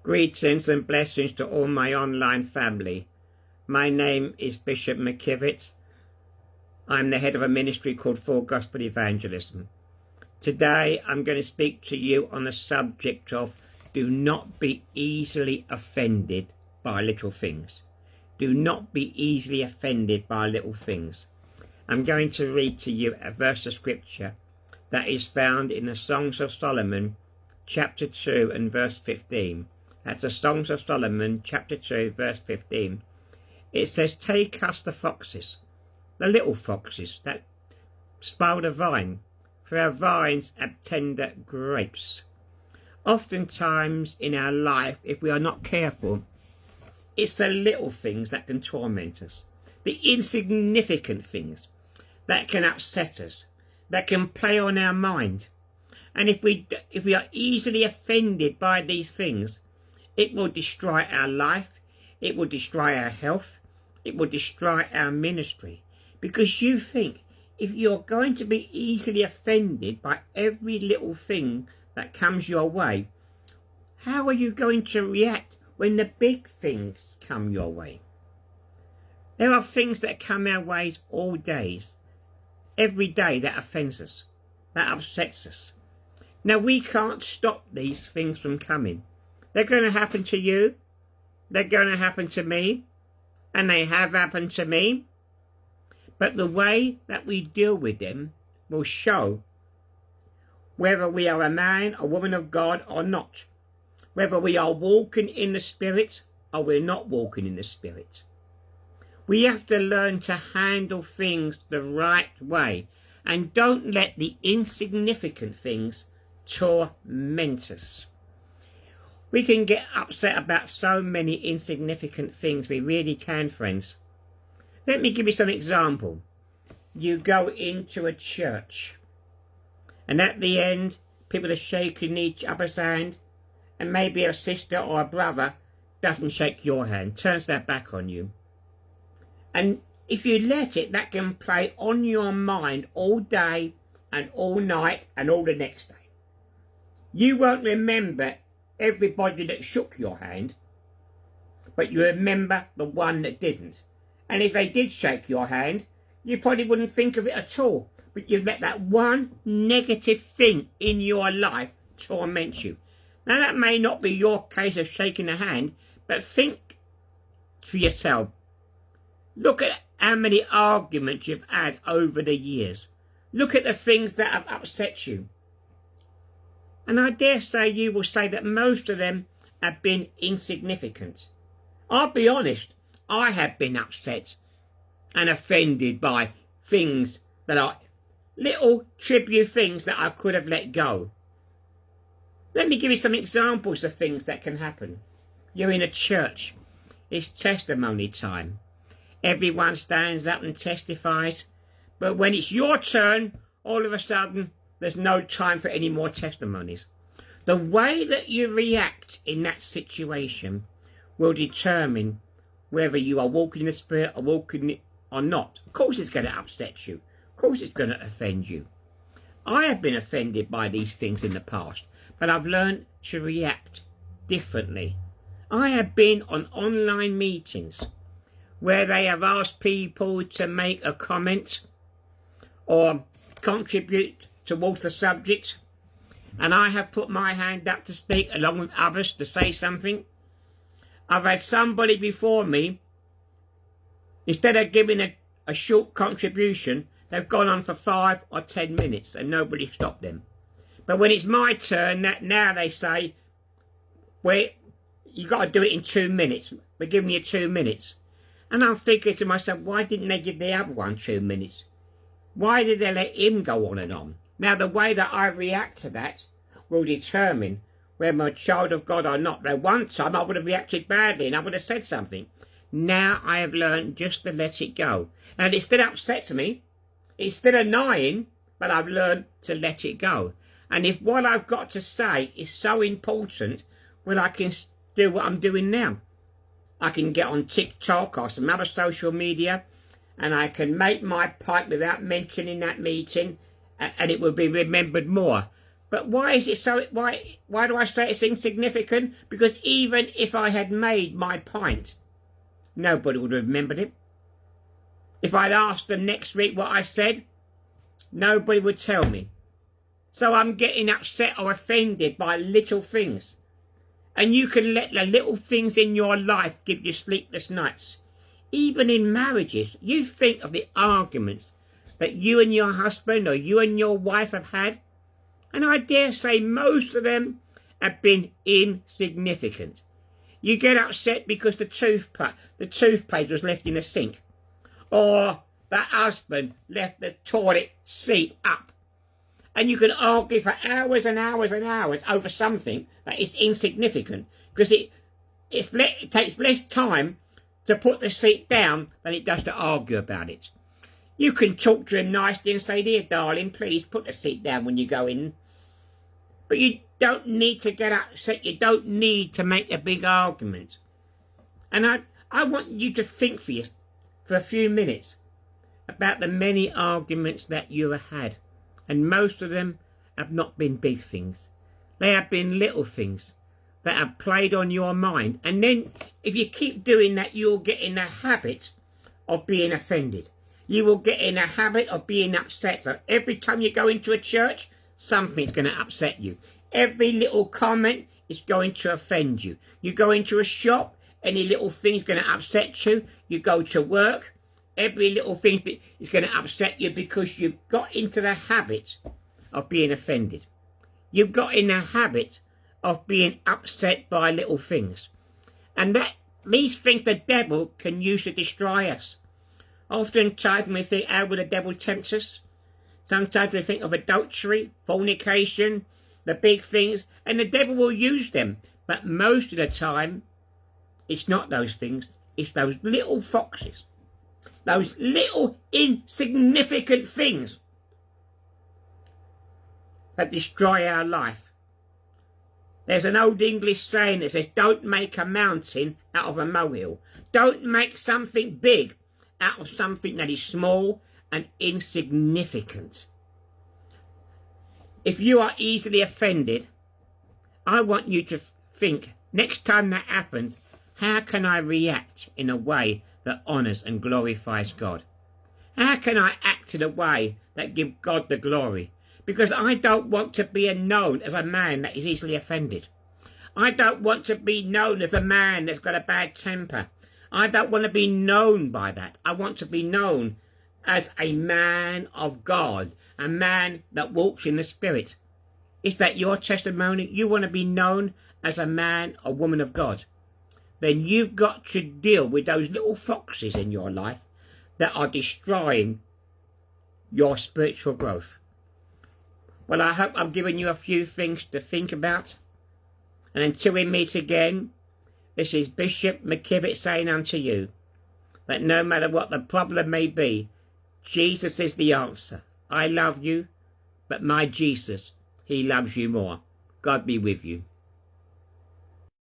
Greetings and blessings to all my online family. My name is Bishop McKivett. I'm the head of a ministry called Full Gospel Evangelism. Today I'm going to speak to you on the subject of do not be easily offended by little things. Do not be easily offended by little things. I'm going to read to you a verse of scripture that is found in the Songs of Solomon, chapter 2 and verse 15. That's the Songs of Solomon, chapter 2, verse 15. It says, "Take us the foxes, the little foxes that spoil the vine, for our vines have tender grapes." Oftentimes in our life, if we are not careful, it's the little things that can torment us, the insignificant things that can upset us, that can play on our mind. And if we are easily offended by these things, it will destroy our life, it will destroy our health, it will destroy our ministry. Because you think, if you're going to be easily offended by every little thing that comes your way, how are you going to react when the big things come your way? There are things that come our ways all days, every day, that offends us, that upsets us. Now, we can't stop these things from coming. They're going to happen to you, they're going to happen to me, and they have happened to me. But the way that we deal with them will show whether we are a man or woman of God or not, whether we are walking in the Spirit or we're not walking in the Spirit. We have to learn to handle things the right way and don't let the insignificant things torment us. We can get upset about so many insignificant things, we really can, friends. Let me give you some example. You go into a church and at the end people are shaking each other's hand, and maybe a sister or a brother doesn't shake your hand, turns their back on you. And if you let it, that can play on your mind all day and all night and all the next day. You won't remember everybody that shook your hand, but you remember the one that didn't. And if they did shake your hand, you probably wouldn't think of it at all, but you'd let that one negative thing in your life torment you. Now, that may not be your case of shaking a hand, but think for yourself. Look at how many arguments you've had over the years. Look at the things that have upset you. And I dare say you will say that most of them have been insignificant. I'll be honest, I have been upset and offended by things that are little trivial things that I could have let go. Let me give you some examples of things that can happen. You're in a church. It's testimony time. Everyone stands up and testifies. But when it's your turn, all of a sudden, there's no time for any more testimonies. The way that you react in that situation will determine whether you are walking in the Spirit or walking or not. Of course it's going to upset you. Of course it's going to offend you. I have been offended by these things in the past, but I've learned to react differently. I have been on online meetings where they have asked people to make a comment or contribute towards the subject, and I have put my hand up to speak along with others to say something. I've had somebody before me, instead of giving a short contribution, they've gone on for 5 or 10 minutes and nobody stopped them. But when it's my turn, now they say, well, you got to do it in 2 minutes. We're giving you 2 minutes. And I'm thinking to myself, why didn't they give the other one 2 minutes? Why did they let him go on and on? Now, the way that I react to that will determine whether I'm a child of God or not. Now, one time I would have reacted badly and I would have said something. Now I have learned just to let it go. And it still upsets me. It's still annoying, but I've learned to let it go. And if what I've got to say is so important, well, I can do what I'm doing now. I can get on TikTok or some other social media and I can make my point without mentioning that meeting, and it will be remembered more. But why is it so? Why do I say it's insignificant? Because even if I had made my point, nobody would have remembered it. If I'd asked them next week what I said, nobody would tell me. So I'm getting upset or offended by little things. And you can let the little things in your life give you sleepless nights. Even in marriages, you think of the arguments that you and your husband or you and your wife have had, and I dare say most of them have been insignificant. You get upset because the toothpaste was left in the sink, or the husband left the toilet seat up. And you can argue for hours and hours and hours over something that is insignificant, because it takes less time to put the seat down than it does to argue about it. You can talk to him nicely and say, "Dear darling, please put the seat down when you go in." But you don't need to get upset. You don't need to make a big argument. And I want you to think for a few minutes about the many arguments that you have had. And most of them have not been big things. They have been little things that have played on your mind. And then if you keep doing that, you'll get in a habit of being offended. You will get in a habit of being upset. So every time you go into a church, something's going to upset you. Every little comment is going to offend you. You go into a shop, any little thing's going to upset you. You go to work, every little thing is going to upset you because you've got into the habit of being offended. You've got in the habit of being upset by little things. And these things the devil can use to destroy us. Oftentimes we think, how will the devil tempt us? Sometimes we think of adultery, fornication, the big things, and the devil will use them. But most of the time, it's not those things. It's those little foxes. Those little insignificant things that destroy our life. There's an old English saying that says, don't make a mountain out of a molehill. Don't make something big out of something that is small and insignificant. If you are easily offended, I want you to think, next time that happens, how can I react in a way that honours and glorifies God? How can I act in a way that gives God the glory? Because I don't want to be known as a man that is easily offended. I don't want to be known as a man that's got a bad temper. I don't want to be known by that. I want to be known as a man of God, a man that walks in the Spirit. Is that your testimony? You want to be known as a man or woman of God? Then you've got to deal with those little foxes in your life that are destroying your spiritual growth. Well, I hope I've given you a few things to think about. And until we meet again, this is Bishop McKivitt saying unto you that no matter what the problem may be, Jesus is the answer. I love you, but my Jesus, he loves you more. God be with you.